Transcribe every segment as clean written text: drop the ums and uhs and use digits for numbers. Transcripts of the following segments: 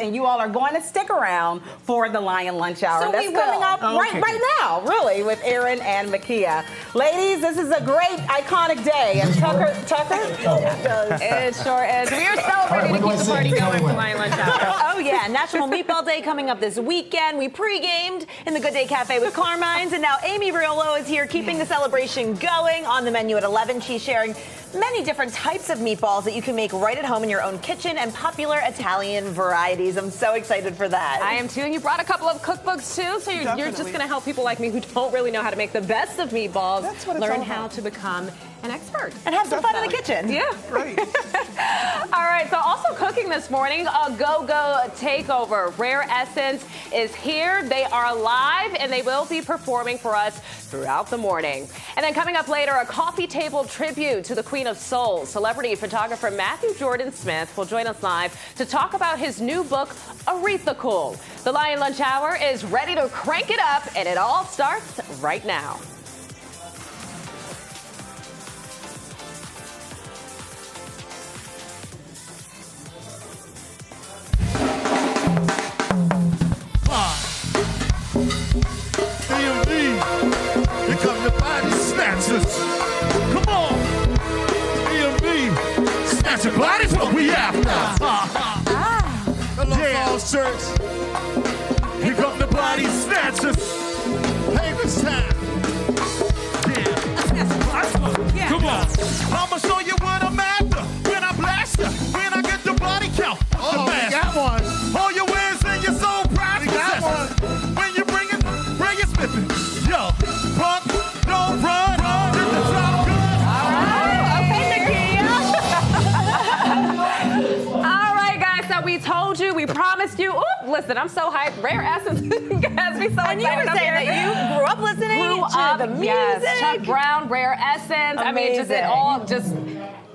and you all are going to stick around for the Lion Lunch Hour. So That's coming up right now, really, with Aaron and Makia. Ladies, this is a great, iconic day. And Tucker? It sure is. We are so ready to keep the party going for Lion Lunch Hour. Oh, yeah. National Meatball Day coming up this weekend. We pre-gamed in the Good Day Cafe with Carmine's, and now Amy Riolo is here keeping the celebration going. On the menu at 11, she's sharing many different types of meatballs that you can make right at home in your own kitchen and popular Italian varieties. I'm so excited for that. I am too, and you brought a couple of cookbooks too, so you're just going to help people like me who don't really know how to make the best of meatballs learn how to become an expert. And have some fun in the kitchen. Yeah. Right. All right, so also cooking this morning, a go-go takeover. Rare Essence is here. They are live, and they will be performing for us throughout the morning. And then coming up later, a coffee table tribute to the Queen of Soul. Celebrity photographer Matthew Jordan Smith will join us live to talk about his new book, Aretha Cool. The Lion Lunch Hour is ready to crank it up, and it all starts right now. Here come the body snatchers. Come on. DMV. Snatching bodies, what we after. Hello, Falls Church. Here come the body snatchers. Hey, this time. Yeah. Come on. I'ma show you what I'm after. When I blast you. When I get the body count. Oh, we got one. All your wins and your soul pride. We got one. When you bring it slipping. Yo, punk, don't run. All right, guys, so we told you, we promised you. Oop, listen, I'm so hyped. Rare Essence has me so And excited. you were saying that you grew up listening to the music. Yes, Chuck Brown, Rare Essence. Amazing. I mean, just it all just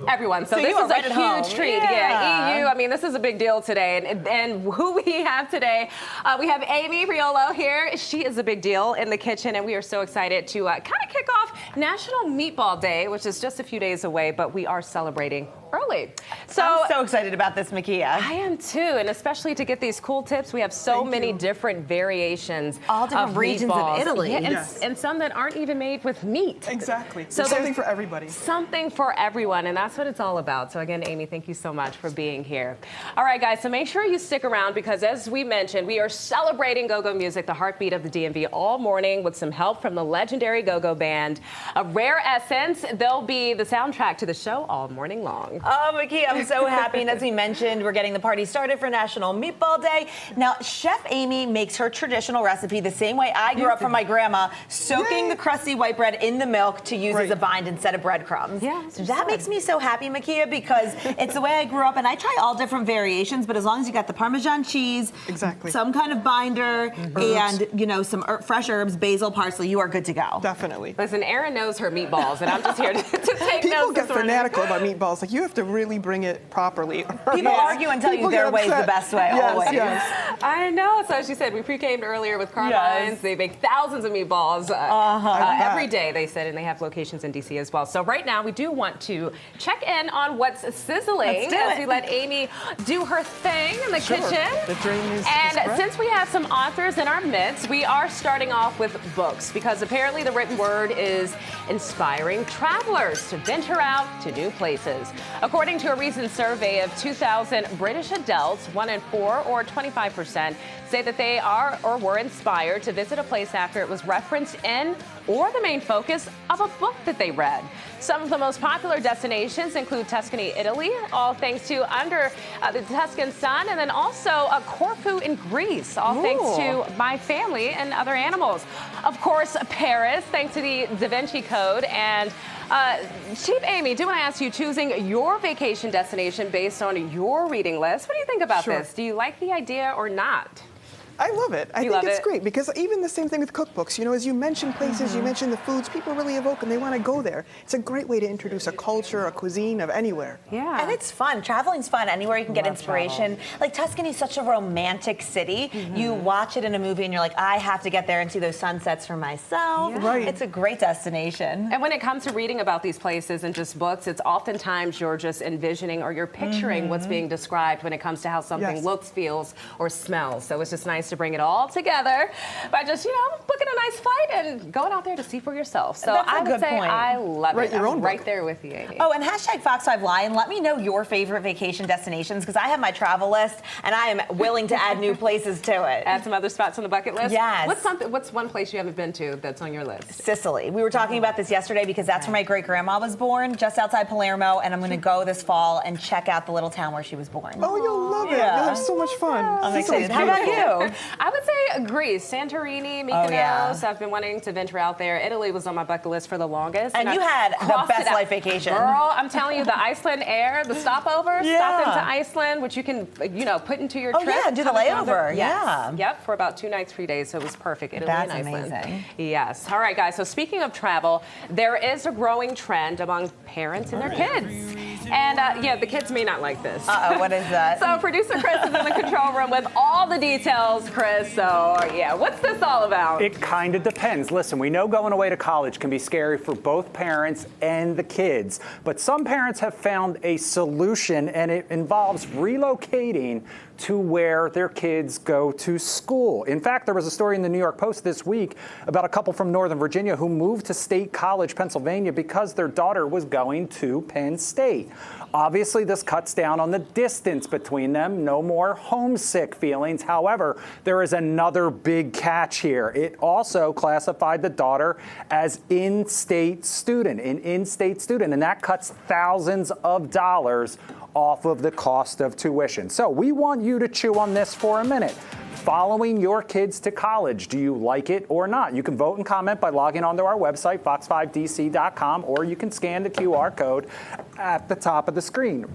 everyone. So this you are is right a at huge home. treat. Yeah. EU. I mean, this is a big deal today. And who we have today, we have Amy Riolo here. She is a big deal in the kitchen, and we are so excited to kind of kick off National Meatball Day, which is just a few days away, but we are celebrating early. I'm so excited about this, Makia. I am too, and especially to get these cool tips. We have so many different variations. All different regions of Italy. Yeah, and some that aren't even made with meat. Exactly. So there's something for everybody. Something for everyone, and that's what it's all about. So again, Amy, thank you so much for being here. All right, guys, so make sure you stick around because as we mentioned, we are celebrating go-go music, the heartbeat of the DMV, all morning with some help from the legendary go-go band, a Rare Essence. They'll be the soundtrack to the show all morning long. Oh, Makia, I'm so happy. And as we mentioned, we're getting the party started for National Meatball Day. Now, Chef Amy makes her traditional recipe the same way I grew up from my grandma, soaking the crusty white bread in the milk to use as a bind instead of breadcrumbs. Yeah, that makes me so happy, Makia, because it's the way I grew up, and I try all different variations, but as long as you got the Parmesan cheese, some kind of binder, and, you know, some fresh herbs, basil, parsley, you are good to go. Definitely. Listen, Erin knows her meatballs, and I'm just here to take People notes. get fanatical about meatballs. Like, you have to really bring it properly. People argue and tell you their way is the best way, always. Yes. I know. So as you said, we pre-gamed earlier with Carmine's. They make thousands of meatballs every day, they said, and they have locations in D.C. as well. So right now, we do want to check in on what's sizzling as we let Amy do her thing in the kitchen. The dream is and since we have some authors in our midst, we are starting off with books because apparently the written word is inspiring travelers to venture out to new places. According to a recent survey of 2,000 British adults, 1 in 4, or 25%, say that they are or were inspired to visit a place after it was referenced in or the main focus of a book that they read. Some of the most popular destinations include Tuscany, Italy, all thanks to Under the Tuscan Sun, and then also Corfu in Greece, all thanks to my family and other animals. Of course, Paris, thanks to the Da Vinci Code. And Chief Amy, do want to ask you, choosing your vacation destination based on your reading list, what do you think about this? Do you like the idea or not? I love it. I think love it's it? great because even the same thing with cookbooks. You know, as you mention places, you mention the foods, people really evoke and they want to go there. It's a great way to introduce a culture, a cuisine of anywhere. Yeah. And it's fun. Traveling's fun. Anywhere you can get inspiration. Like Tuscany's such a romantic city. You watch it in a movie and you're like, I have to get there and see those sunsets for myself. Yeah. Right. It's a great destination. And when it comes to reading about these places and just books, it's oftentimes you're just envisioning or you're picturing what's being described when it comes to how something looks, feels, or smells. So it's just nice to bring it all together by just, booking a nice flight and going out there to see for yourself. So That's a I would good say point. I love it. your own I'm right book. there with you, Amy. Oh, and hashtag Fox5Lion. Let me know your favorite vacation destinations because I have my travel list and I am willing to add new places to it. Add some other spots on the bucket list? Yes. What's one place you haven't been to that's on your list? Sicily. We were talking about this yesterday because that's where my great-grandma was born, just outside Palermo, and I'm going to go this fall and check out the little town where she was born. Oh, you'll love it. Yeah. You'll have so much fun. I'm Sicily's excited. How about beautiful. you? I would say Greece, Santorini, Mykonos. yeah. I've been wanting to venture out there. Italy was on my bucket list for the longest. And you I had the crossed best it out. life vacation. Girl, I'm telling you, the Iceland Air, the stopover, stop into Iceland, which you can, put into your Oh, trip. yeah, do the Come and go layover, there. Yes. yeah. Yep, for about 2 nights, 3 days, so it was perfect. Italy That's and Iceland. amazing. Yes. All right, guys, so speaking of travel, there is a growing trend among parents and their kids. And, the kids may not like this. Uh-oh, what is that? So producer Chris is in the control room with all the details, Chris. So, what's this all about? It kind of depends. Listen, we know going away to college can be scary for both parents and the kids, but some parents have found a solution, and it involves relocating to where their kids go to school. In fact, there was a story in the New York Post this week about a couple from Northern Virginia who moved to State College, Pennsylvania, because their daughter was going to Penn State. Obviously, this cuts down on the distance between them. No more homesick feelings. However, there is another big catch here. It also classified the daughter as in-state student, and that cuts thousands of dollars off of the cost of tuition. So we want you to chew on this for a minute. Following your kids to college, do you like it or not? You can vote and comment by logging onto our website, fox5dc.com, or you can scan the QR code at the top of the screen.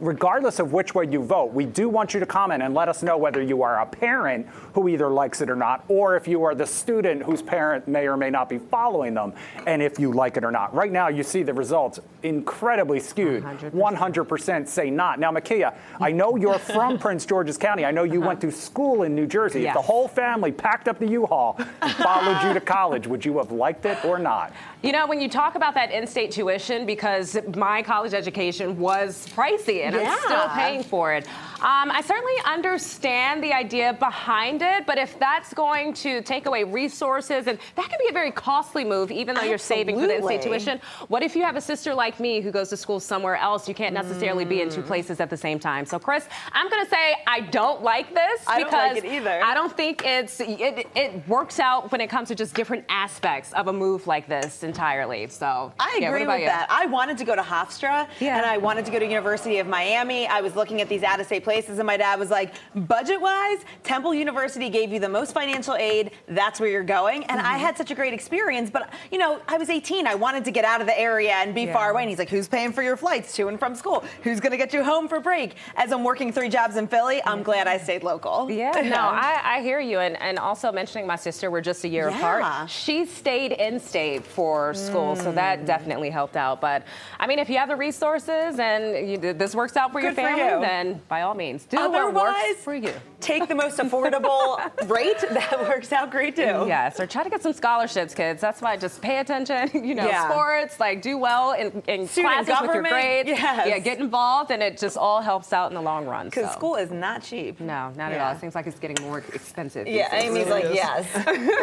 Regardless of which way you vote, we do want you to comment and let us know whether you are a parent who either likes it or not, or if you are the student whose parent may or may not be following them, and if you like it or not. Right now, you see the results incredibly skewed. 100% say not. Now, Makia, I know you're from Prince George's County. I know you went to school in New Jersey. Yes. If the whole family packed up the U-Haul and followed you to college, would you have liked it or not? When you talk about that in-state tuition, because my college education was pricey and I'm still paying for it. I certainly understand the idea behind it, but if that's going to take away resources, and that can be a very costly move, even though you're saving for the in-state tuition. What if you have a sister like me who goes to school somewhere else? You can't necessarily be in two places at the same time. So, Chris, I'm going to say I don't like this I because don't like it either. I don't think it works out when it comes to just different aspects of a move like this entirely. So I agree with that. I wanted to go to Hofstra, and I wanted to go to University of Miami. I was looking at these out-of-state places, and my dad was like, budget-wise, Temple University gave you the most financial aid. That's where you're going. And I had such a great experience, but, I was 18. I wanted to get out of the area and be far away. And he's like, who's paying for your flights to and from school? Who's going to get you home for break? As I'm working 3 jobs in Philly, I'm glad I stayed local. Yeah, no, I hear you. And also mentioning my sister, we're just a year apart. She stayed in-state for school, so that definitely helped out. But, I mean, if you have the resources and this works out for your family, then by all means, do what works for you. Take the most affordable rate. That works out great, too. Yes, or try to get some scholarships, kids. That's why just pay attention, sports, do well in classes with your grades. Yeah, get involved, and it just all helps out in the long run. Because school is not cheap. No, not at all. It seems like it's getting more expensive. Yeah, Amy's like, yes.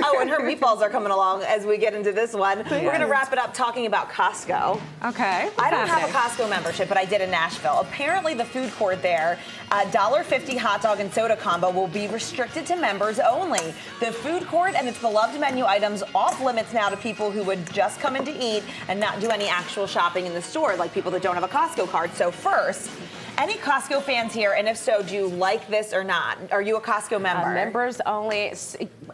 Oh, and her meatballs are coming along as we get into this one. We're going to wrap it up talking about Costco. Okay. I don't have a Costco membership, but I did in Nashville. Apparently, the food court there, $1.50 hot dog and soda combo will be restricted to members only. The food court and its beloved menu items off limits now to people who would just come in to eat and not do any actual shopping in the store, like people that don't have a Costco card. So first, Any Costco fans here? And if so, do you like this or not? Are you a Costco member? Members only.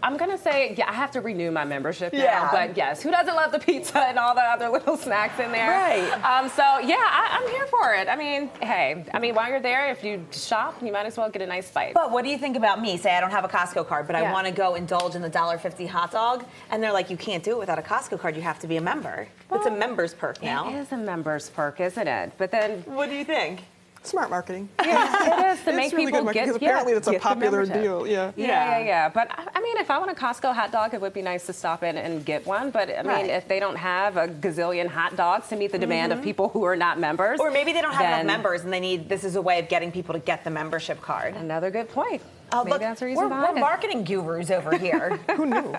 I'm going to say, yeah, I have to renew my membership now. Yeah. But yes, who doesn't love the pizza and all the other little snacks in there? Right. So, yeah, I'm here for it. I mean, hey, while you're there, if you shop, you might as well get a nice bite. But what do you think about me? Say I don't have a Costco card, but I want to go indulge in the $1.50 hot dog. And they're like, you can't do it without a Costco card. You have to be a member. It's a member's perk now. It is a member's perk, isn't it? But then... What do you think? Smart marketing. Yeah, it is to make really people good get. because apparently that's a get the popular membership. deal. Yeah. But I mean, if I want a Costco hot dog, it would be nice to stop in and get one. But I mean, if they don't have a gazillion hot dogs to meet the demand of people who are not members, or maybe they don't have enough members and they need. This is a way of getting people to get the membership card. Another good point. Oh, Maybe look, that's the reason we're behind it. marketing gurus over here. Who knew?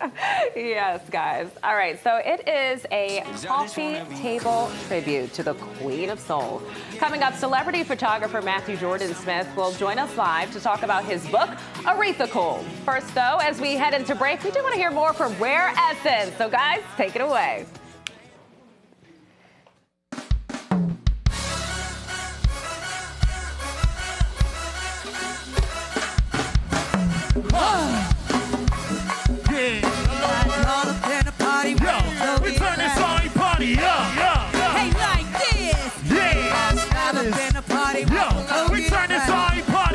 Yes, guys. All right, so it is a coffee table tribute to the Queen of Soul. Coming up, celebrity photographer Matthew Jordan Smith will join us live to talk about his book, Aretha Cool. First, though, as we head into break, we do want to hear more from Rare Essence. So, guys, take it away. We turn this on party up. Hey, like this. We turn this on party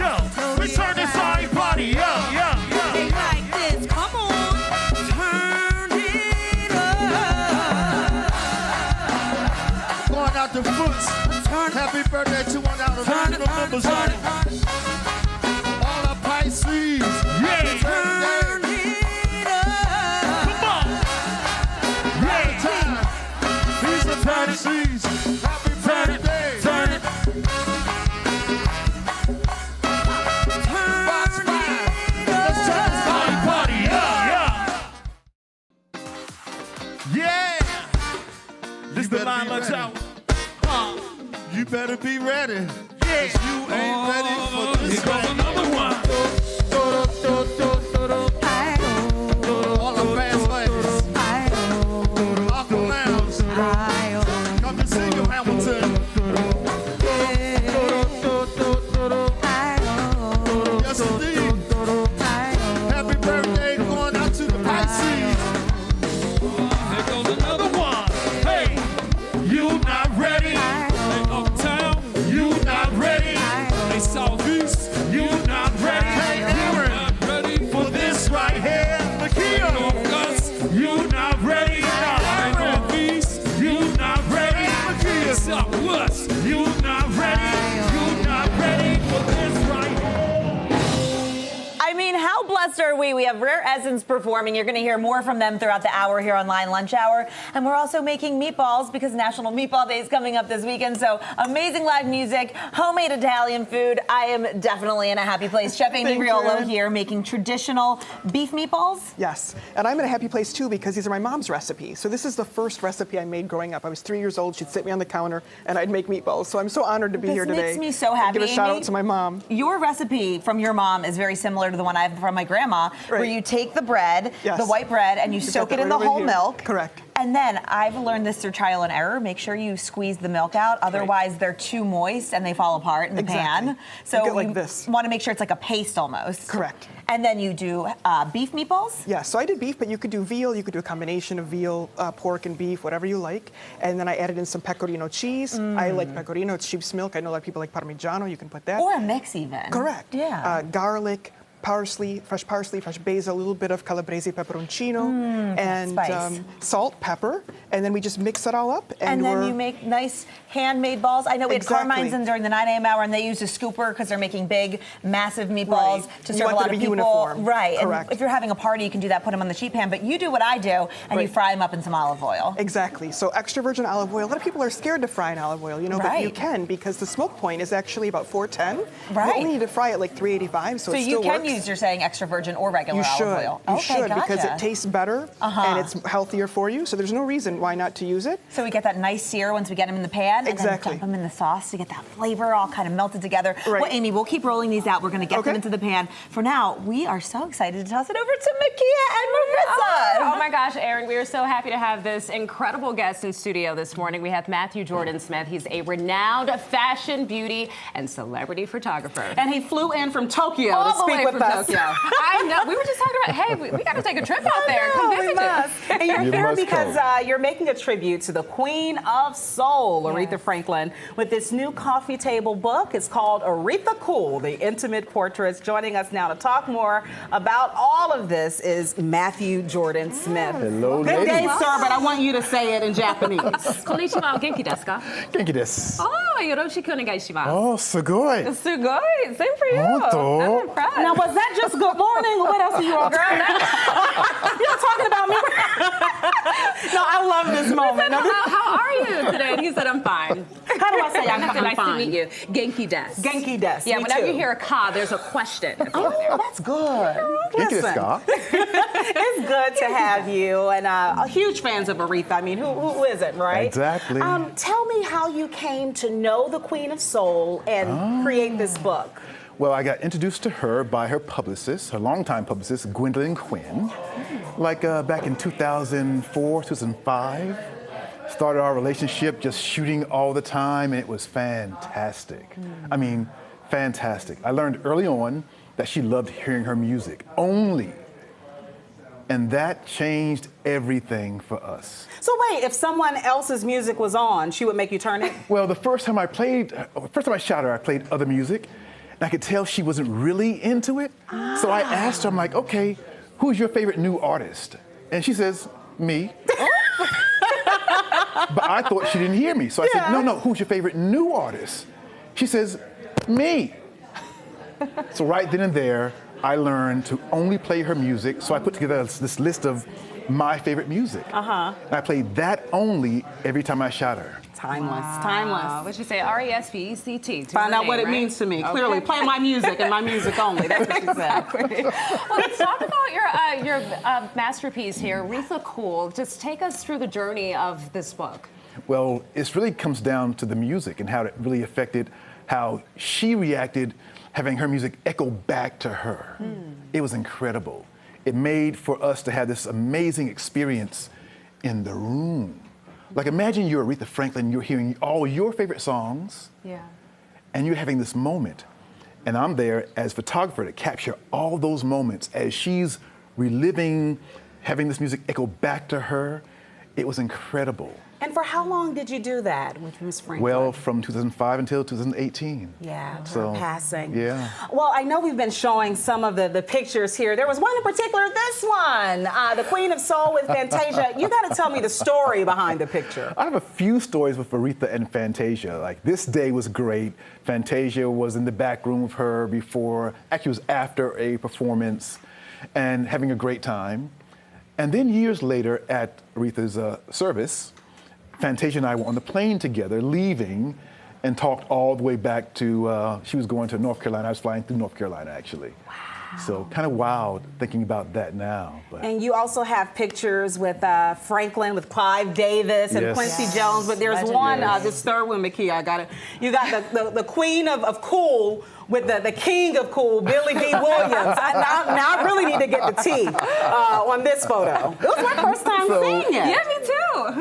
up. We turn this on party up. Hey, like this. Come on. Turn it up. Going out the foots. Happy birthday to one out of original members. All our Pisces. Yeah. Turn it up. Come on. Yeah. These are Pisces. Happy birthday. Turn it. Let's turn this party up. Yeah. This the line lets out. You better be ready. Yeah. You ain't ready for this. Here goes another one. All the fast ladies. Uncle Lambs. Come and sing your Hamilton. Yes, indeed. Happy birthday going out to the Pisces. Here goes another one. Hey, you not ready? Uptown, you not ready? Hey, Southeast, you not ready? Hey, Aaron, not ready for this right here. Makia, you not ready? Northeast, you not ready? Makia, Southwest, you not ready? You not ready for this right here? I mean, how blessed are we? We have Rare Essence performing. You're going to hear more from them throughout the hour here on Line Lunch Hour. And we're also making meatballs because National Meatball Day is coming up this weekend. So amazing live music, homemade Italian food. I am definitely in a happy place. Chef Amy Riolo here making traditional beef meatballs. Yes, and I'm in a happy place too because these are my mom's recipes. So this is the first recipe I made growing up. I was 3 years old. She'd sit me on the counter and I'd make meatballs. So I'm so honored to be here today. This makes me so happy. Give a shout Amy. out to my mom. Your recipe from your mom is very similar to the one I have from my grandma, where you take the bread, the white bread, and you soak it in the whole milk. Correct. And then I've learned this through trial and error. Make sure you squeeze the milk out, otherwise they're too moist and they fall apart in the pan. So you get like this. Want to make sure it's like a paste almost. Correct. And then you do beef meatballs? Yeah, so I did beef, but you could do veal. You could do a combination of veal, pork, and beef, whatever you like. And then I added in some Pecorino cheese. I like Pecorino. It's sheep's milk. I know a lot of people like Parmigiano. You can put that. Or a mix even. Correct. Yeah. Garlic, parsley, fresh basil, a little bit of calabrese pepperoncino, and salt, pepper, and then we just mix it all up. And then you make nice handmade balls. I know we had Carmine's in during the 9 a.m. hour, and they use a scooper because they're making big, massive meatballs to serve a lot of people. Uniform. Right. Correct. And if you're having a party, you can do that, put them on the sheet pan. But you do what I do, and you fry them up in some olive oil. Exactly. So extra virgin olive oil. A lot of people are scared to fry in olive oil, you know, but you can because the smoke point is actually about 410. Right. You only need to fry it like 385, so it still works. use, you're saying, extra virgin or regular You should. olive oil? You Okay, should, gotcha. because it tastes better and it's healthier for you. So there's no reason why not to use it. So we get that nice sear once we get them in the pan, Exactly. and then dump them in the sauce to get that flavor all kind of melted together. Right. Well, Amy, we'll keep rolling these out. We're going to get them into the pan. For now, we are so excited to toss it over to Macchia and Marissa. Oh my gosh, Erin, we are so happy to have this incredible guest in studio this morning. We have Matthew Jordan Smith. He's a renowned fashion, beauty, and celebrity photographer. And he flew in from Tokyo All to the speak way with from us. Tokyo. I know. We were just talking about, hey, we got to take a trip out there. Come visit us. And you're You here must because come. you're making a tribute to the Queen of Soul, Aretha Franklin, with this new coffee table book. It's called Aretha Cool, The Intimate Portraits. Joining us now to talk more about all of this is Matthew Jordan Smith. Hello, Good day, ladies. sir, but I want you to say it in Japanese. Konnichiwa, genki desu ka? Genki desu. Oh, yoroshiku onegaishimasu. Oh, sugoi. Sugoi. Same for you. Honto? I'm impressed. Now, was that just good morning, or what else are you all doing? You're talking about me? No, I love this moment. No, How are you today? And he said, I'm fine. how do I say I'm Nice fine? to meet you. Genki desu. Genki desu. Yeah, me whenever too. you hear a ka, there's a question. Oh, that's good. Genki desu Listen, ka? it's good to have you, and huge fans of Aretha. I mean, who isn't, right? Exactly. Tell me how you came to know the Queen of Soul and create this book. Well, I got introduced to her by her publicist, her longtime publicist, Gwendolyn Quinn, like back in 2004, 2005. Started our relationship just shooting all the time, and it was fantastic. I mean, fantastic. I learned early on that she loved hearing her music only. And that changed everything for us. So wait, if someone else's music was on, she would make you turn it? Well, the first time I shot her, I played other music, and I could tell she wasn't really into it. So I asked her, I'm like, okay, who's your favorite new artist? And she says, me. But I thought she didn't hear me. So I said, no, who's your favorite new artist? She says, me. So right then and there, I learned to only play her music. So I put together this list of my favorite music. And I played that only every time I shot her. Timeless, timeless. What'd you say? R-E-S-P-E-C-T. Find out what it means to me. Clearly, play my music and my music only. That's what she said. Well, let's talk about your masterpiece here, Aretha Cool. Just take us through the journey of this book. Well, it really comes down to the music and how it really affected how she reacted, having her music echo back to her. It was incredible. It made for us to have this amazing experience in the room. Like, imagine you're Aretha Franklin, you're hearing all your favorite songs, and you're having this moment. And I'm there as photographer to capture all those moments as she's reliving, having this music echo back to her. It was incredible. And for how long did you do that with Miss Franklin? Well, from 2005 until 2018. Yeah, her So, passing. yeah. Well, I know we've been showing some of the pictures here. There was one in particular, this one, the Queen of Soul with Fantasia. You got to tell me the story behind the picture. I have a few stories with Aretha and Fantasia. Like, this day was great. Fantasia was in the back room with her before, actually it was after a performance, and having a great time. And then years later at Aretha's service, Fantasia and I were on the plane together, leaving, and talked all the way back to, she was going to North Carolina. I was flying through North Carolina, actually. Wow. So kind of wild thinking about that now. But. And you also have pictures with Franklin, with Clive Davis, and Yes. Quincy Jones. But there's one, this third one, Macchia, I got it. You got the Queen of Cool with the King of Cool, Billy D. Williams. Now I really need to get the T on this photo. It was my first time seeing it. Yeah, me too.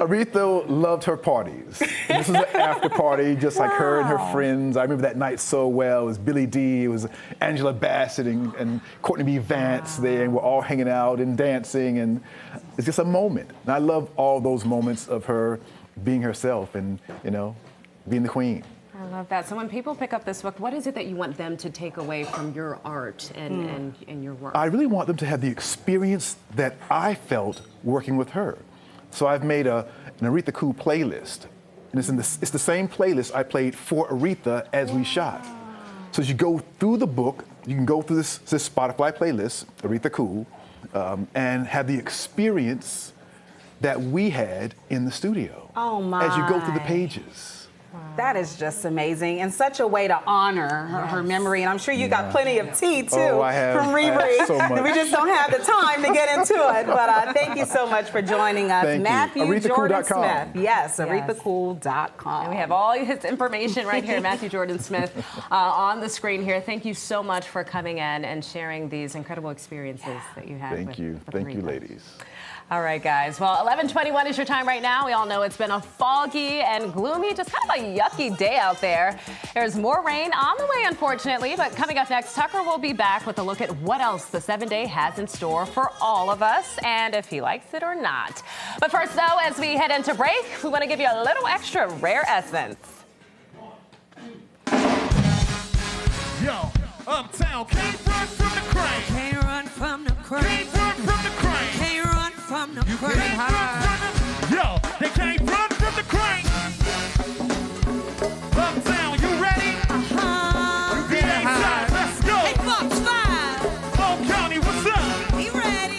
Aretha loved her parties. This was an after party, just like her and her friends. I remember that night so well. It was Billy D, it was Angela Bassett and Courtney B. Vance there, and we're all hanging out and dancing, and it's just a moment. And I love all those moments of her being herself and, you know, being the queen. I love that. So when people pick up this book, what is it that you want them to take away from your art and your work? I really want them to have the experience that I felt working with her. So I've made an Aretha Cool playlist. And it's the same playlist I played for Aretha as we shot. So as you go through the book, you can go through this Spotify playlist, Aretha Cool, and have the experience that we had in the studio. Oh, my. As you go through the pages. That is just amazing, and such a way to honor her memory. And I'm sure you got plenty of tea too from Riri. So much. We just don't have the time to get into it. But thank you so much for joining us, Matthew Jordan Smith. Yes, arethacool.com. And we have all his information right here, Matthew Jordan Smith, on the screen here. Thank you so much for coming in and sharing these incredible experiences that you had. Thank you, ladies. All right, guys. Well, 11:21 is your time right now. We all know it's been a foggy and gloomy, just kind of a yucky day out there. There's more rain on the way, unfortunately, but coming up next, Tucker will be back with a look at what else the 7-day has in store for all of us, and if he likes it or not. But first, though, as we head into break, we want to give you a little extra rare essence. Yo, Uptown can't run from the crane. Can't run from the crane. Can't run from the crane. Can't run from the crane. Yo, they can't run from the crane. Uptown, you ready? Uh-huh. You get high. Let's go. Hey, Fox 5. Fulton County, what's up? He ready.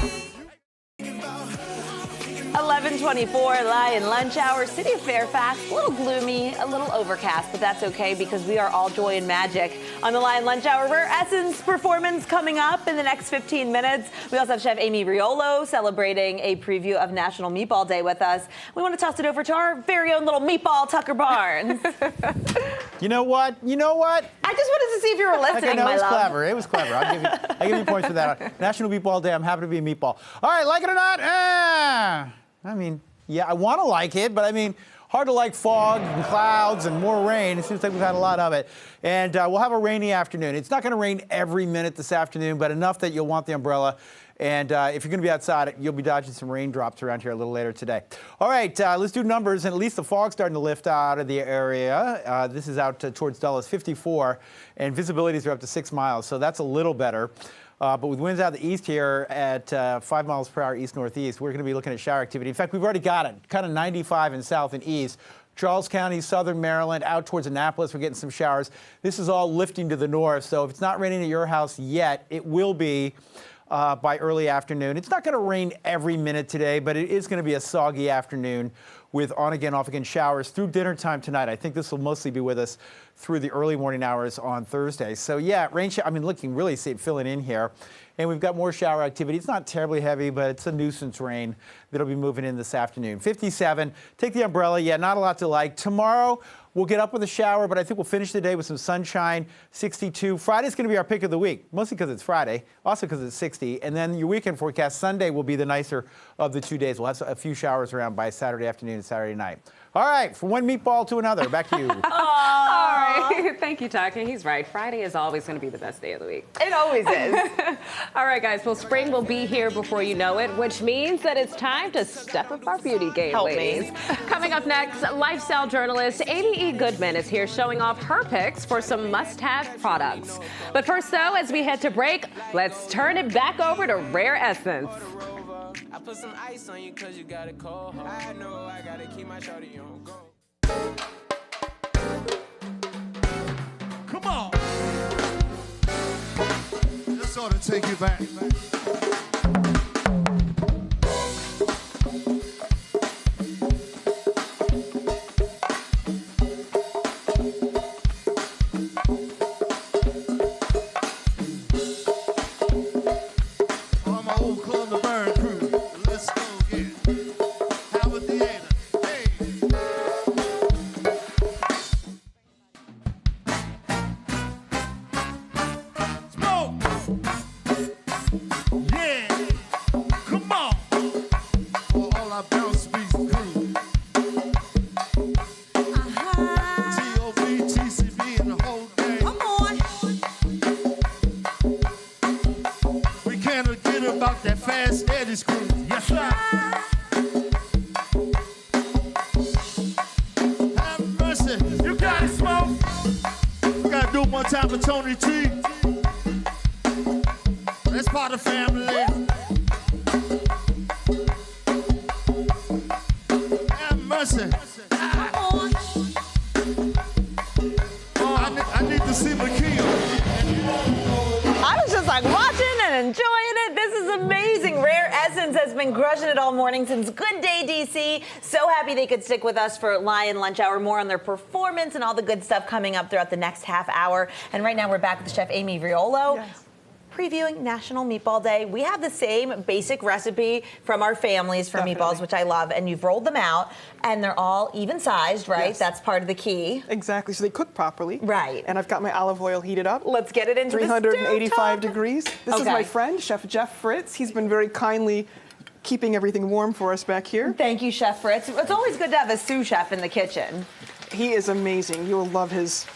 11:24, Lion Lunch Hour, City of Fairfax. A little gloomy, a little overcast, but that's okay because we are all joy and magic. On the Lion Lunch Hour, Rare Essence performance coming up in the next 15 minutes. We also have Chef Amy Riolo celebrating a preview of National Meatball Day with us. We want to toss it over to our very own little meatball, Tucker Barnes. You know what? I just wanted to see if you were listening, no, my it was love. clever. It was clever. I'll give you points for that. National Meatball Day. I'm happy to be a meatball. All right, like it or not? I mean, yeah, I want to like it, but I mean, hard to like fog and clouds and more rain. It seems like we've had a lot of it. And we'll have a rainy afternoon. It's not going to rain every minute this afternoon, but enough that you'll want the umbrella. And if you're going to be outside, you'll be dodging some raindrops around here a little later today. All right, let's do numbers. And at least the fog's starting to lift out of the area. This is out towards Dulles, 54. And visibilities are up to 6 miles, so that's a little better. But with winds out of the east here at 5 miles per hour east-northeast, we're going to be looking at shower activity. In fact, we've already got it, kind of 95 in south and east. Charles County, southern Maryland, out towards Annapolis, we're getting some showers. This is all lifting to the north, so if it's not raining at your house yet, it will be by early afternoon. It's not going to rain every minute today, but it is going to be a soggy afternoon with on-again, off-again showers through dinner time tonight. I think this will mostly be with us through the early morning hours on Thursday. So yeah, rain shower, I mean, look, you can really see it filling in here. And we've got more shower activity. It's not terribly heavy, but it's a nuisance rain that'll be moving in this afternoon. 57, take the umbrella. Yeah, not a lot to like. Tomorrow, we'll get up with a shower, but I think we'll finish the day with some sunshine, 62. Friday's going to be our pick of the week, mostly because it's Friday, also because it's 60. And then your weekend forecast, Sunday will be the nicer of the 2 days. We'll have a few showers around by Saturday afternoon and Saturday night. All right, from one meatball to another, back to you. All right, thank you, Tucker. He's right. Friday is always going to be the best day of the week. It always is. All right, guys. Well, spring will be here before you know it, which means that it's time to step up our beauty game, ladies. Coming up next, lifestyle journalist Amy E. Goodman is here showing off her picks for some must-have products. But first, though, as we head to break, let's turn it back over to Rare Essence. I put some ice on you cause you got a cold. I know I gotta keep my shorty on go. Come on. This ought to take you back. been crushing it all morning since Good Day DC. So happy they could stick with us for Lion Lunch Hour. More on their performance and all the good stuff coming up throughout the next half hour. And right now we're back with Chef Amy Riolo. Yes. Previewing National Meatball Day. We have the same basic recipe from our families for meatballs, which I love, and you've rolled them out, and they're all even sized, right? Yes. That's part of the key. Exactly, so they cook properly. Right. And I've got my olive oil heated up. Let's get it into 385 degrees. This is Okay. my friend, Chef Jeff Fritz. He's been very kindly keeping everything warm for us back here. Thank you, Chef Fritz. It's always good to have a sous chef in the kitchen. He is amazing. You'll love his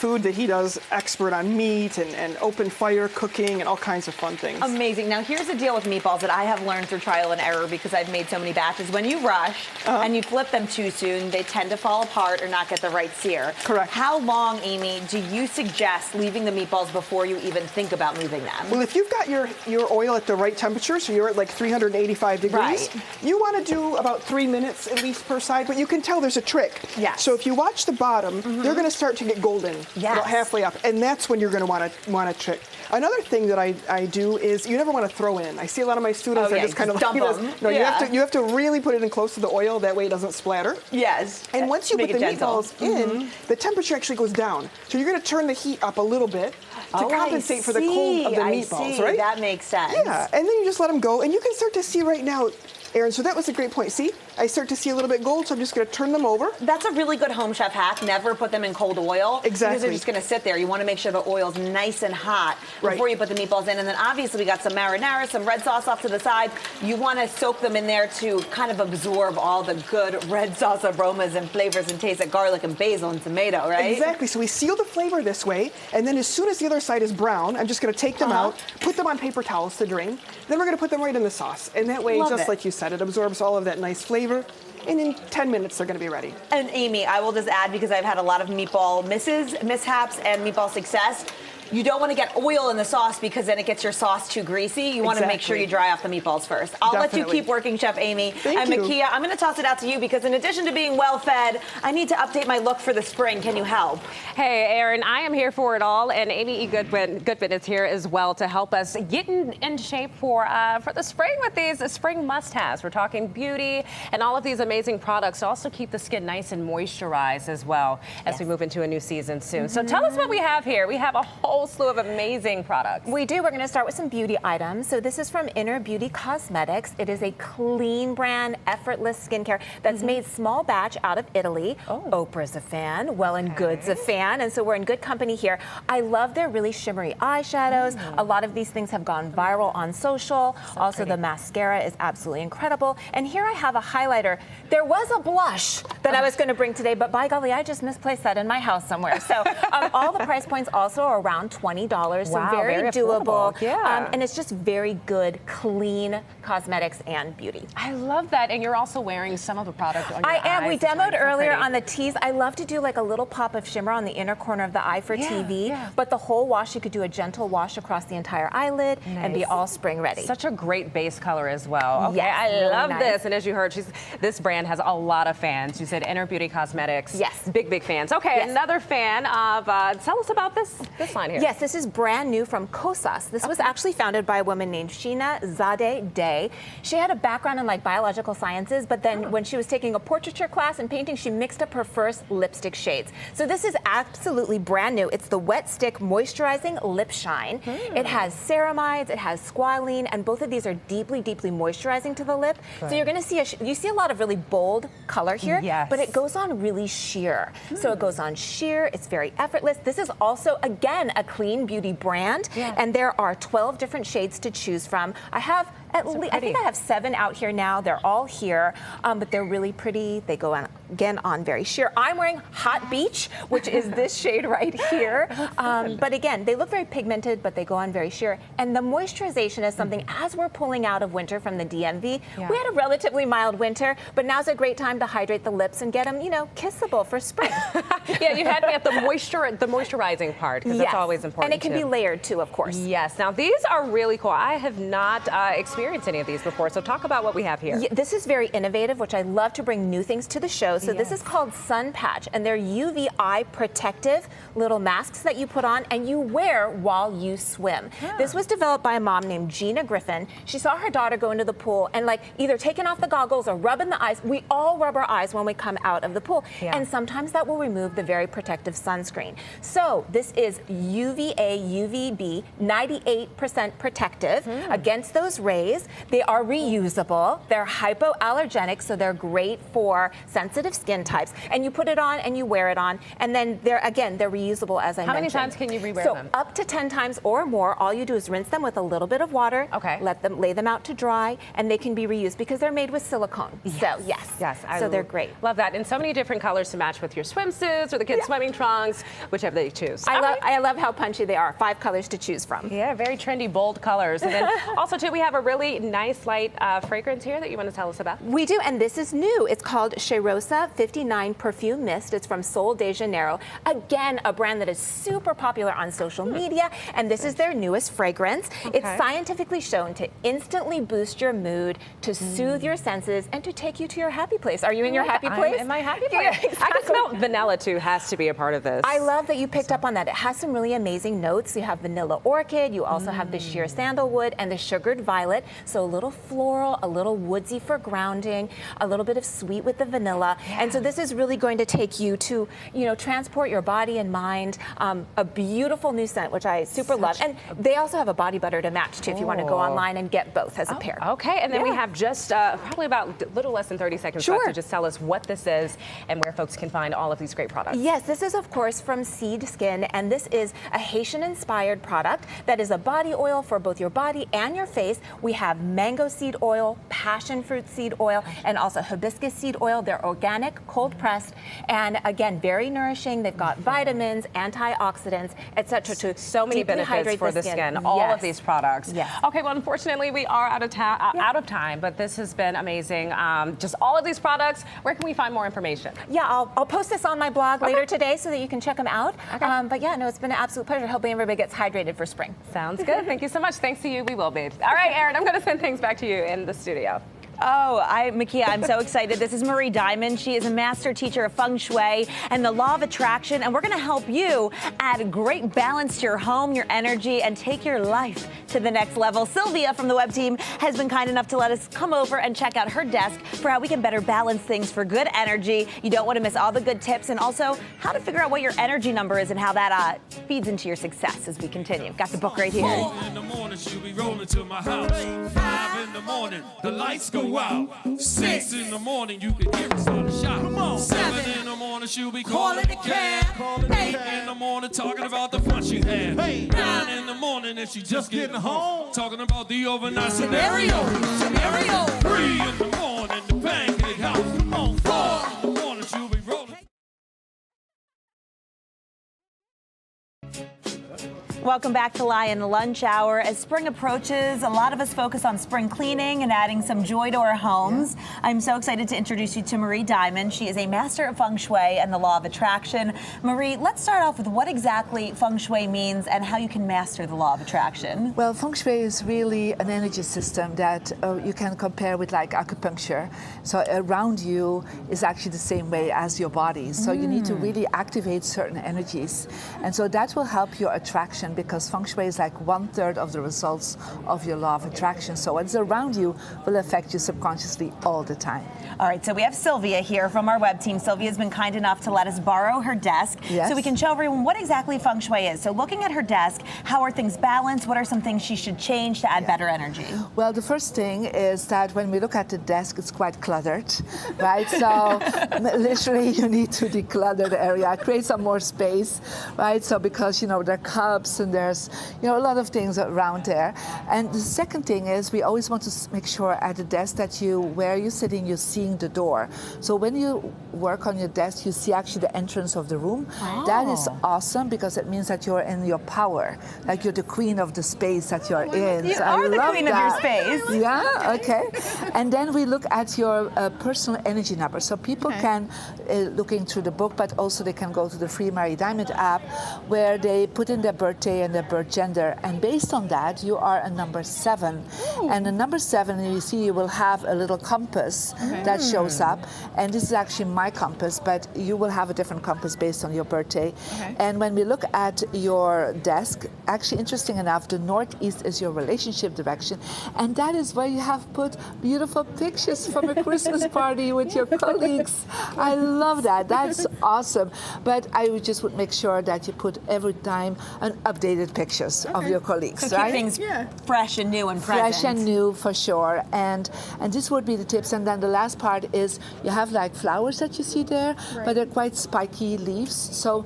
food that he does, expert on meat and open fire cooking and all kinds of fun things. Amazing. Now, here's the deal with meatballs that I have learned through trial and error because I've made so many batches. When you rush and you flip them too soon, they tend to fall apart or not get the right sear. Correct. How long, Amy, do you suggest leaving the meatballs before you even think about moving them? Well, if you've got your oil at the right temperature, so you're at like 385 degrees, Right. you want to do about 3 minutes at least per side, but you can tell there's a trick. Yes. So if you watch the bottom, they're going to start to get golden about halfway up, and that's when you're going to want to trick. Another thing that I do is you never want to throw in. I see a lot of my students Oh, are yeah, just kind of dump like, them. no, Yeah. you have to really put it in close to the oil, that way it doesn't splatter. Yes. And once you Make put it the gentle. meatballs in, the temperature actually goes down. So you're going to turn the heat up a little bit to compensate for the cold of the meatballs, right? That makes sense. Yeah, and then you just let them go, and you can start to see right now, Erin, so that was a great point. See, I start to see a little bit gold, so I'm just going to turn them over. That's a really good home chef hack. Never put them in cold oil. Exactly. Because they're just going to sit there. You want to make sure the oil's nice and hot before you put the meatballs in. And then obviously we got some marinara, some red sauce off to the side. You want to soak them in there to kind of absorb all the good red sauce aromas and flavors and taste of garlic and basil and tomato, right? Exactly. So we seal the flavor this way, and then as soon as the other side is brown, I'm just going to take them out, put them on paper towels to drain. Then we're going to put them right in the sauce. And that way, Love just it. like you said, it absorbs all of that nice flavor. And in 10 minutes, they're going to be ready. And Amy, I will just add, because I've had a lot of meatball mishaps and meatball success, you don't want to get oil in the sauce because then it gets your sauce too greasy. You want to make sure you dry off the meatballs first. I'll let you keep working, Chef Amy. Thank you. Makia, I'm going to toss it out to you because in addition to being well-fed, I need to update my look for the spring. Can you help? Hey, Erin, I am here for it all, and Amy Goodwin is here as well to help us get in shape for the spring with these spring must-haves. We're talking beauty and all of these amazing products to also keep the skin nice and moisturized as well as we move into a new season soon. So tell us what we have here. We have a whole slew of amazing products. We do. We're going to start with some beauty items. So this is from Inner Beauty Cosmetics. It is a clean brand, effortless skincare that's made small batch out of Italy. Oprah's a fan. Well and Good's a fan. And so we're in good company here. I love their really shimmery eyeshadows. A lot of these things have gone viral on social. Also, the mascara is absolutely incredible. And here I have a highlighter. There was a blush that I was going to bring today, but by golly, I just misplaced that in my house somewhere. So all the price points also are around $20. So Wow, very doable. affordable. Yeah. And it's just very good, clean cosmetics and beauty. I love that. And you're also wearing some of the product on your I am. eyes. We It's really demoed so earlier pretty. on the tees. I love to do like a little pop of shimmer on the inner corner of the eye for TV. But the whole wash, you could do a gentle wash across the entire eyelid and be all spring ready. Such a great base color as well. Okay, Yes, I really love nice. this. And as you heard, this brand has a lot of fans. You said Inner Beauty Cosmetics. Yes. Big fans. Okay, another fan of, tell us about this line here. Yes, this is brand new from Kosas. This was actually founded by a woman named Sheena Zadeh Day. She had a background in like biological sciences, but then when she was taking a portraiture class in painting, she mixed up her first lipstick shades. So this is absolutely brand new. It's the Wet Stick Moisturizing Lip Shine. It has ceramides, it has squalene, and both of these are deeply moisturizing to the lip. So you're going to see you see a lot of really bold color here, but it goes on really sheer. So it goes on sheer. It's very effortless. This is also again a clean beauty brand, and there are 12 different shades to choose from. I have at least, I think I have 7 out here now. They're all here, but they're really pretty. They go on again on very sheer. I'm wearing Hot Beach, which is this shade right here. But again, they look very pigmented, but they go on very sheer. And the moisturization is something, as we're pulling out of winter from the DMV, we had a relatively mild winter, but now's a great time to hydrate the lips and get them, kissable for spring. Yeah, you had me at the moisturizing part, because that's always important. And it can be layered too, of course. Yes. Now, these are really cool. I have not experienced experienced any of these before, so talk about what we have here. Yeah, this is very innovative, which I love to bring new things to the show. So this is called Sun Patch, and they're UV eye protective little masks that you put on and you wear while you swim. This was developed by a mom named Gina Griffin. She saw her daughter go into the pool and like either taking off the goggles or rubbing the eyes. We all rub our eyes when we come out of the pool, and sometimes that will remove the very protective sunscreen. So this is UVA, UVB, 98% protective against those rays. They are reusable. They're hypoallergenic, so they're great for sensitive skin types. And you put it on and you wear it on, and then they're reusable, as I mentioned. How many times can you re-wear them? So up to 10 times or more. All you do is rinse them with a little bit of water. Lay them out to dry, and they can be reused because they're made with silicone. So so they're great. Love that, and so many different colors to match with your swimsuits or the kids' swimming trunks, whichever they choose. I love how punchy they are. 5 colors to choose from. Yeah, very trendy, bold colors. And then also too, we have a really nice light fragrance here that you want to tell us about. We do, and this is new. It's called Cheirosa 59 Perfume Mist. It's from Sol de Janeiro. Again, a brand that is super popular on social media, and this is their newest fragrance. It's scientifically shown to instantly boost your mood, to soothe your senses, and to take you to your happy place. Are you in your happy place? I'm in my happy place. I can smell vanilla too, has to be a part of this. I love that you picked up on that. It has some really amazing notes. You have vanilla orchid, you also have the sheer sandalwood and the sugared violet. So a little floral, a little woodsy for grounding, a little bit of sweet with the vanilla. And so this is really going to take you to, transport your body and mind. A beautiful new scent, which I super love. And they also have a body butter to match too if you want to go online and get both as a pair. Okay, and then we have just probably about a little less than 30 seconds left to just tell us what this is and where folks can find all of these great products. Yes, this is of course from Seed Skin, and this is a Haitian-inspired product that is a body oil for both your body and your face. We have mango seed oil, passion fruit seed oil, and also hibiscus seed oil. They're organic, cold pressed, and again, very nourishing. They've got vitamins, antioxidants, etc. to so many benefits for the skin. All of these products. Okay, well, unfortunately, we are out of time, but this has been amazing. Just all of these products. Where can we find more information? Yeah, I'll post this on my blog later today so that you can check them out. But yeah, no, it's been an absolute pleasure helping everybody gets hydrated for spring. Sounds good. Thank you so much. Thanks to you, we will be. All right, Erin, I'm going to send things back to you in the studio. Makia, I'm so excited. This is Marie Diamond. She is a master teacher of Feng Shui and the Law of Attraction, and we're going to help you add a great balance to your home, your energy, and take your life to the next level. Sylvia from the web team has been kind enough to let us come over and check out her desk for how we can better balance things for good energy. You don't want to miss all the good tips, and also how to figure out what your energy number is and how that feeds into your success as we continue. Got the book right here. 4 in the morning, she'll be rolling to my house. 5 in the morning, the lights go out. 6 in the morning, you can hear it start to shout. Come on. 7 in the morning, she'll be calling the cab. 8 in the morning, talking about the fun she had. 9 in the morning, and she just getting home, talking about the overnight scenario. 3 in the morning, the pancake house. Come on. 4 in the morning, she'll be rolling. Welcome back to Lion Lunch Hour. As spring approaches, a lot of us focus on spring cleaning and adding some joy to our homes. I'm so excited to introduce you to Marie Diamond. She is a master of Feng Shui and the Law of Attraction. Marie, let's start off with what exactly Feng Shui means and how you can master the Law of Attraction. Well, Feng Shui is really an energy system that you can compare with like acupuncture. So around you is actually the same way as your body. So you need to really activate certain energies. And so that will help your attraction, because Feng Shui is like 1/3 of the results of your Law of Attraction. So what's around you will affect you subconsciously all the time. All right, so we have Sylvia here from our web team. Sylvia's been kind enough to let us borrow her desk so we can show everyone what exactly Feng Shui is. So looking at her desk, how are things balanced? What are some things she should change to add better energy? Well, the first thing is that when we look at the desk, it's quite cluttered, right? So literally you need to declutter the area, create some more space, right? So because, there are cups and there's, a lot of things around there. And the second thing is we always want to make sure at the desk that where you're sitting, you're seeing the door. So when you work on your desk, you see actually the entrance of the room. Oh. That is awesome because it means that you're in your power, like you're the queen of the space that you're in. You are the queen of your space. Yeah, okay. And then we look at your personal energy number. So people can, looking through the book, but also they can go to the free Marie Diamond app where they put in their birthday birthday and their birth gender. And based on that, you are a number 7. And the number 7, you see, you will have a little compass that shows up. And this is actually my compass, but you will have a different compass based on your birthday. And when we look at your desk, actually, interesting enough, the northeast is your relationship direction. And that is where you have put beautiful pictures from a Christmas party with your colleagues. I love that. That's awesome. But I just would make sure that you put every time an updated pictures of your colleagues, So keep things fresh and new and present. Fresh and new, for sure. And this would be the tips. And then the last part is you have like flowers that you see there, but they're quite spiky leaves. So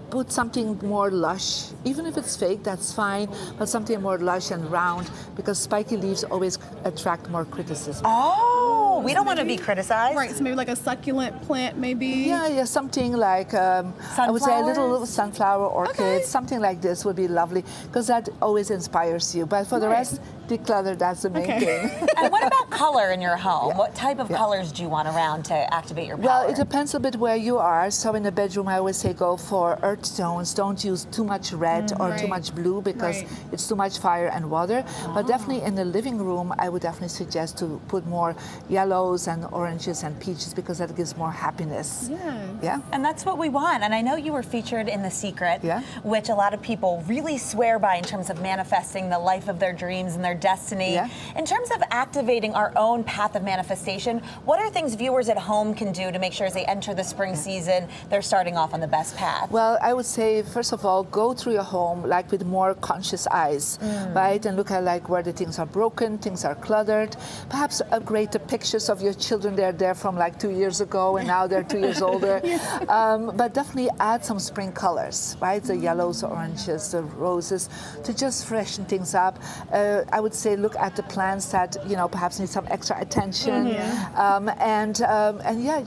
put something more lush. Even if it's fake, that's fine, but something more lush and round, because spiky leaves always attract more criticism. Oh, we don't want to be criticized. Right, so maybe like a succulent plant, maybe? Yeah, something like, I would say a little sunflower orchid, something like this would be lovely, because that always inspires you. But for the rest, declutter, that's the main thing. And what about color in your home? What type of colors do you want around to activate your power? Well, it depends a bit where you are. So in the bedroom, I always say go for earth tones. Don't use too much red or too much blue, because it's too much fire and water. But definitely in the living room, I would definitely suggest to put more yellows and oranges and peaches, because that gives more happiness. Yeah. And that's what we want. And I know you were featured in The Secret, which a lot of people really swear by in terms of manifesting the life of their dreams and their destiny. In terms of activating our own path of manifestation, what are things viewers at home can do to make sure as they enter the spring season, they're starting off on the best path? Well, I would say, first of all, go through your home like with more conscious eyes, right? And look at like where the things are broken, things are cluttered. Perhaps upgrade the pictures of your children. They're there from like 2 years ago, and now they're 2 years older. But definitely add some spring colors, right? The yellows, the oranges, the roses, to just freshen things up. I would say look at the plants that, you know, perhaps need some extra attention. And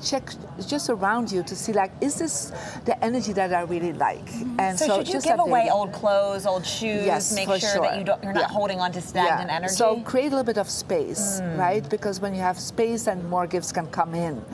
check just around you to see, like, is this the energy that I really like? And so should you give away old clothes, old shoes, make sure that you're not holding on to stagnant energy? So create a little bit of space, right? Because when you have space, then more gifts can come in.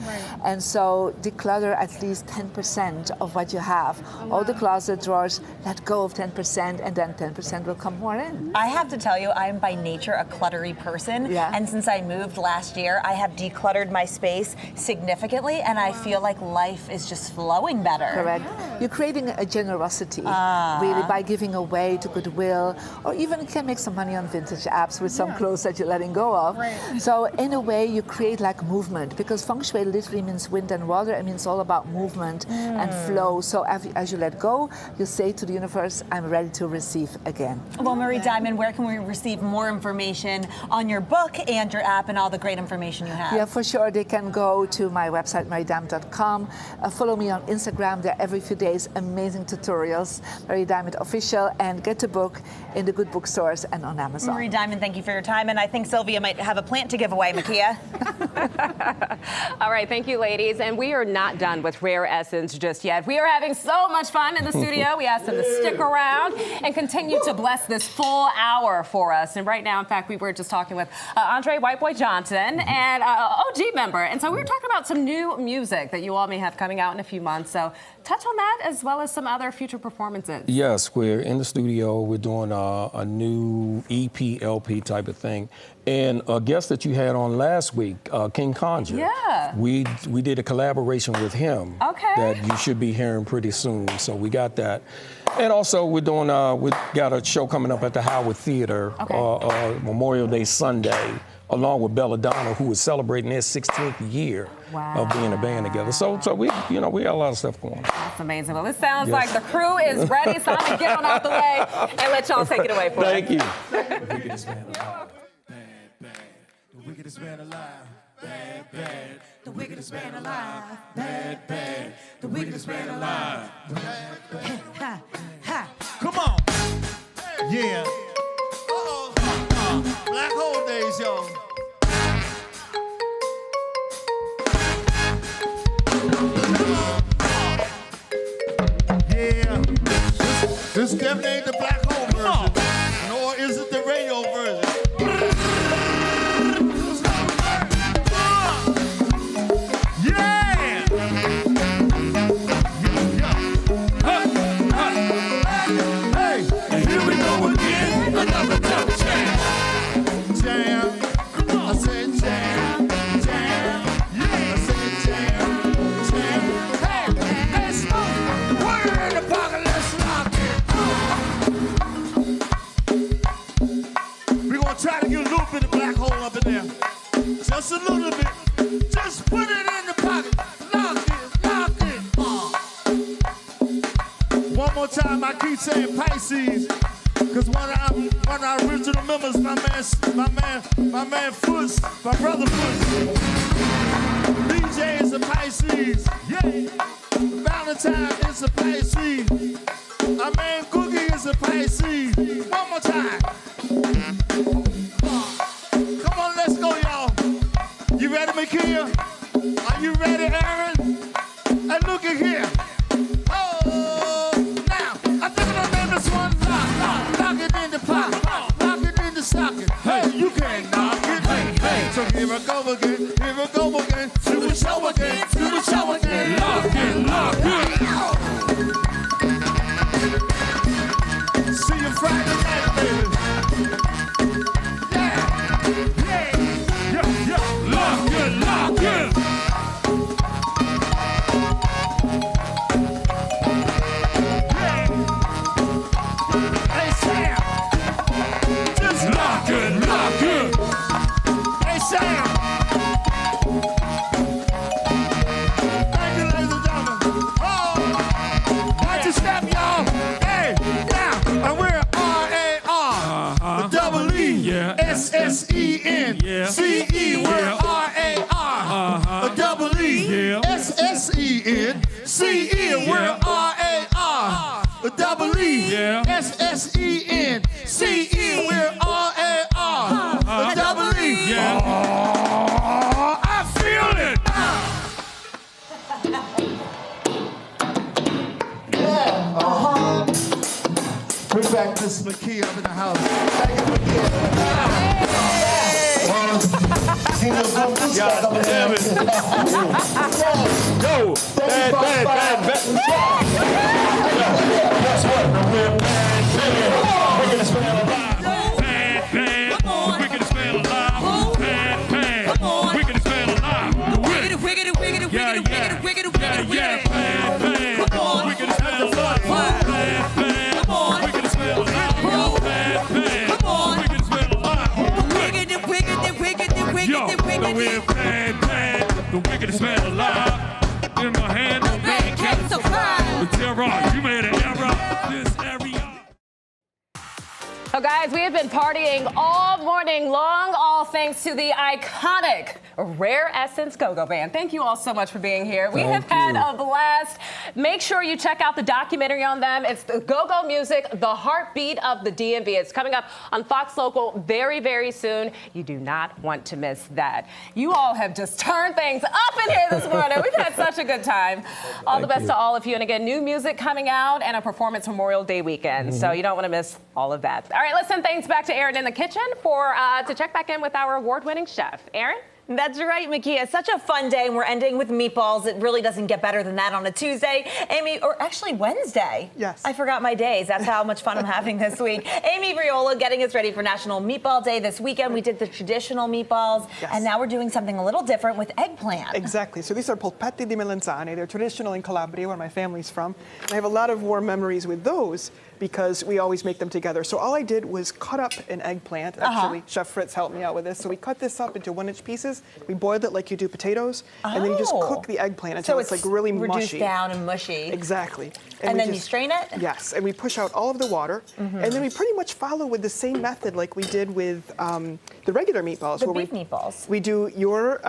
And so declutter at least 10% of what you have. All the closet drawers, let go of 10%, and then 10% will come more in. I have to tell you, I am by nature a cluttery person. And since I moved last year, I have decluttered my space significantly, and I feel like life is just flowing better. Correct. You're creating a generosity, really, by giving away to Goodwill, or even you can make some money on vintage apps with some clothes that you're letting go of. So in a way, you create like movement, because feng shui literally means wind and water. It means all about movement and flow. So as you let go, you say to the universe, I'm ready to receive again. Well, Marie Diamond, where can we receive more information on your book and your app and all the great information you have? Yeah, for sure. They can go to my website, mariediamond.com. Follow me on Instagram. There every few days, amazing tutorials. Marie Diamond Official, and get the book in the good bookstores and on Amazon. Marie Diamond, thank you for your time. And I think Sylvia might have a plant to give away, Makia. All right, thank you, ladies. And we are not done with Rare Essence just yet. We are having so much fun in the studio. We asked them to stick around and continue to bless this full hour for us. And right now, in fact, we were just talking with Andre Whiteboy Johnson, and OG member. And so we were talking about some new music that you all may have coming out in a few months. So touch on that, as well as some other future performances. Yes, we're in the studio. We're doing a new EP, LP type of thing. And a guest that you had on last week, King Conjure. Yeah. We did a collaboration with him. Okay. That you should be hearing pretty soon. So we got that. And also we got a show coming up at the Howard Theater, Memorial Day Sunday, along with Belladonna, who is celebrating their 16th year of being a band together. So we got a lot of stuff going on. That's amazing. Well, it sounds like the crew is ready, so I'm going to get on out the way and let y'all take it away for us. Thank you. The wickedest man alive. Bad, bad. The wickedest man alive. Bad, bad. The wickedest man alive. Bad, bad. The wickedest man alive. Bad, bad. Come on. Yeah. Black hole days, yo. Yeah. This definitely ain't the black hole version, nor is it the radio version. Yeah! Hey, here just a little bit. Just put it in the pocket. Lock it. One more time, I keep saying Pisces. Cause one of our original members, my man Foots, my brother Foots. DJ is a Pisces. Yeah. Valentine is a Pisces. Our man Cookie is a Pisces. One more time. Come on, let's go, y'all. You ready, Makia? Are you ready, Aaron? And look at here. Oh, now, I think I made this one lock it in the pocket, lock it in the socket. Hey, you can't knock it. Hey. So here I go again, do the show again, Lock it. See you Friday night, baby. Yeah. Lock it. Hey, Sam. Just lock it. Hey, Sam. Thank you, ladies and gentlemen. Oh, watch your step, y'all. Hey, now, and we're R-A-R, double E, S-S-E-N, C-E, we're R-A-R, double E, S-S-E-N, C-E, we're R-A-R, double E, S-S-E-N, C-E, we're R-A-R, double E. Oh, I feel it. Bring back Miss McKee up in the house. Damn it. Go. Bad. Guess what? We're bad. We're gonna spell a lot. Bad. We're gonna spell a lot. Bad. We're gonna spell a lot. Wicked. Yeah. Bad. We're gonna spell a lot. We're bad. The wicked smell alive. In my hand, the bad cats are fine. The terror, you made an error. This area. So guys, we have been partying all morning long, all thanks to the iconic Rare Essence Go-Go Band. Thank you all so much for being here. We have had a blast. Make sure you check out the documentary on them. It's the Go-Go Music, the heartbeat of the DMV. It's coming up on Fox Local very, very soon. You do not want to miss that. You all have just turned things up in here this morning. We've had such a good time. All the best to all of you. And again, new music coming out and a performance Memorial Day weekend. So you don't want to miss all of that. All right, let's send things back to Aaron in the kitchen to check back in with our award-winning chef. Aaron? That's right, Makia. Such a fun day, and we're ending with meatballs. It really doesn't get better than that on a Tuesday. Amy, or actually Wednesday. Yes. I forgot my days. That's how much fun I'm having this week. Amy Riolo getting us ready for National Meatball Day this weekend. We did the traditional meatballs, and now we're doing something a little different with eggplant. Exactly. So these are Polpette di Melanzane. They're traditional in Calabria, where my family's from. And I have a lot of warm memories with those because we always make them together. So all I did was cut up an eggplant. Actually, Chef Fritz helped me out with this. So we cut this up into 1-inch pieces. We boiled it like you do potatoes, and then you just cook the eggplant until it's like really reduced mushy. Down and mushy. Exactly. And then you strain it? Yes, and we push out all of the water, and then we pretty much follow with the same method like we did with the regular meatballs. The beef meatballs. We do your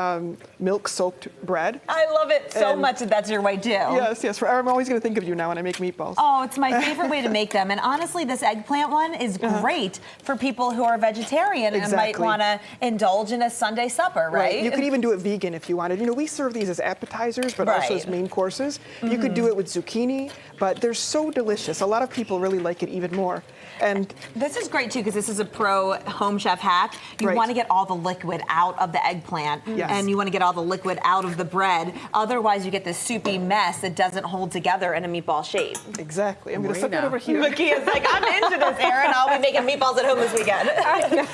milk-soaked bread. I love it so much that that's your way too. Yes. I'm always going to think of you now when I make meatballs. Oh, it's my favorite way to make them. And honestly, this eggplant one is great for people who are vegetarian and might want to indulge in a Sunday supper, right? You could even do it vegan if you wanted. You know, we serve these as appetizers, but also as main courses. You could do it with zucchini, but they're so delicious. A lot of people really like it even more. And this is great too, because this is a pro home chef hack. You want to get all the liquid out of the eggplant, and you want to get all the liquid out of the bread. Otherwise, you get this soupy mess that doesn't hold together in a meatball shape. Exactly. I'm going to set that over here. Makia's like, I'm into this, Aaron. I'll be making meatballs at home this weekend.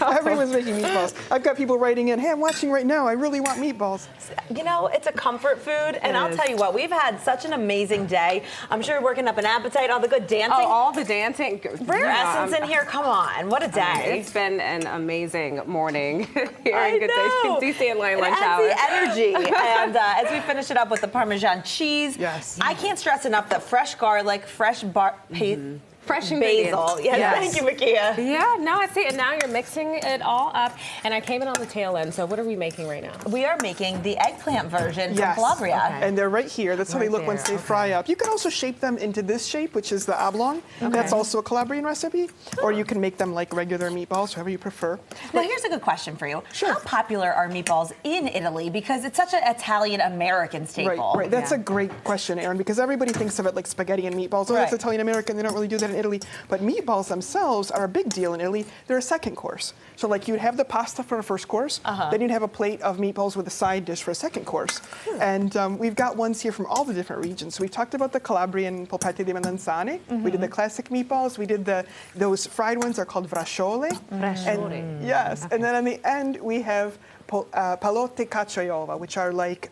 Everyone's making meatballs. I've got people writing in, hey, I'm watching right now. I really want meatballs. You know, it's a comfort food, and I'll tell you what, we've had such an amazing day. I'm sure you're working up an appetite, all the good dancing. Oh, all the dancing. Rare Essence in here, come on, what a day. It's been an amazing morning here in Good Day DC and Lion Lunch Hour. The energy. And as we finish it up with the Parmesan cheese, I can't stress enough that fresh garlic, fresh fresh basil. Yes. Thank you, Makia. Yeah, no, I see. And now you're mixing it all up. And I came in on the tail end. So what are we making right now? We are making the eggplant version from Calabria. And they're right here. That's how they look once they fry up. You can also shape them into this shape, which is the oblong. That's also a Calabrian recipe. Or you can make them like regular meatballs, however you prefer. Now, here's a good question for you. How popular are meatballs in Italy? Because it's such an Italian-American staple. Right. That's a great question, Aaron, because everybody thinks of it like spaghetti and meatballs. Oh, that's Italian-American. They don't really do that in Italy. But meatballs themselves are a big deal in Italy. They're a second course. So like you'd have the pasta for a first course, then you'd have a plate of meatballs with a side dish for a second course. And we've got ones here from all the different regions. So we've talked about the Calabrian Polpette di Melanzane. We did the classic meatballs. We did those fried ones are called Vrasciole. And, yes. And then on the end, we have Pallotte Cacio, which are like,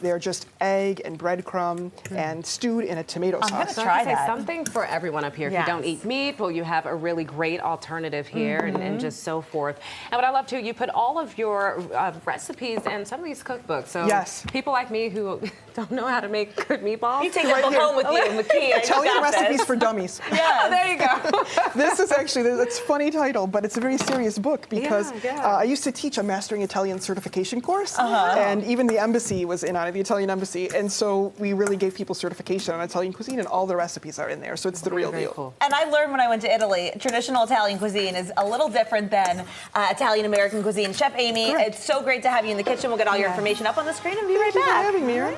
they're just egg and breadcrumb and stewed in a tomato sauce. I'm going to try that. Something for everyone up here. If you don't eat meat, well, you have a really great alternative here and just so forth. And what I love too, you put all of your recipes in some of these cookbooks. So people like me who don't know how to make good meatballs. You take that book home with you, Makia. Italian recipes for dummies. Yeah, there you go. This is actually, it's a funny title, but it's a very serious book because I used to teach a Mastering Italian certification course, and even the embassy was in on it, the Italian embassy, and so we really gave people certification on Italian cuisine, and all the recipes are in there, so it's the real deal. Cool. And I learned when I went to Italy, traditional Italian cuisine is a little different than Italian-American cuisine. Chef Amy, it's so great to have you in the kitchen. We'll get all your information up on the screen and be right back. Thank you for having me, Aaron.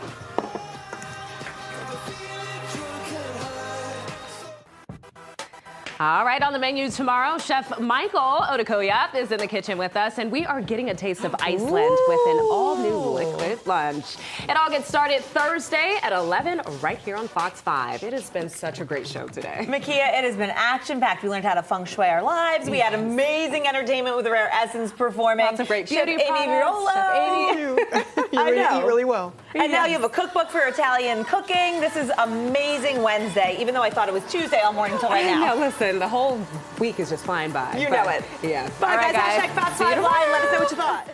All right, on the menu tomorrow, Chef Michael Odukoya is in the kitchen with us, and we are getting a taste of Iceland with an all-new liquid lunch. It all gets started Thursday at 11 right here on Fox 5. It has been such a great show today. Makia, it has been action-packed. We learned how to feng shui our lives. We had amazing entertainment with Rare Essence performing. Lots of great beauty Chef Amy Riolo. You eat really well. And now you have a cookbook for Italian cooking. This is amazing Wednesday, even though I thought it was Tuesday all morning until right now. No, listen, the whole week is just flying by. You know it. Yeah. Bye, guys. Hashtag Fox 5 Live. Let us know what you thought.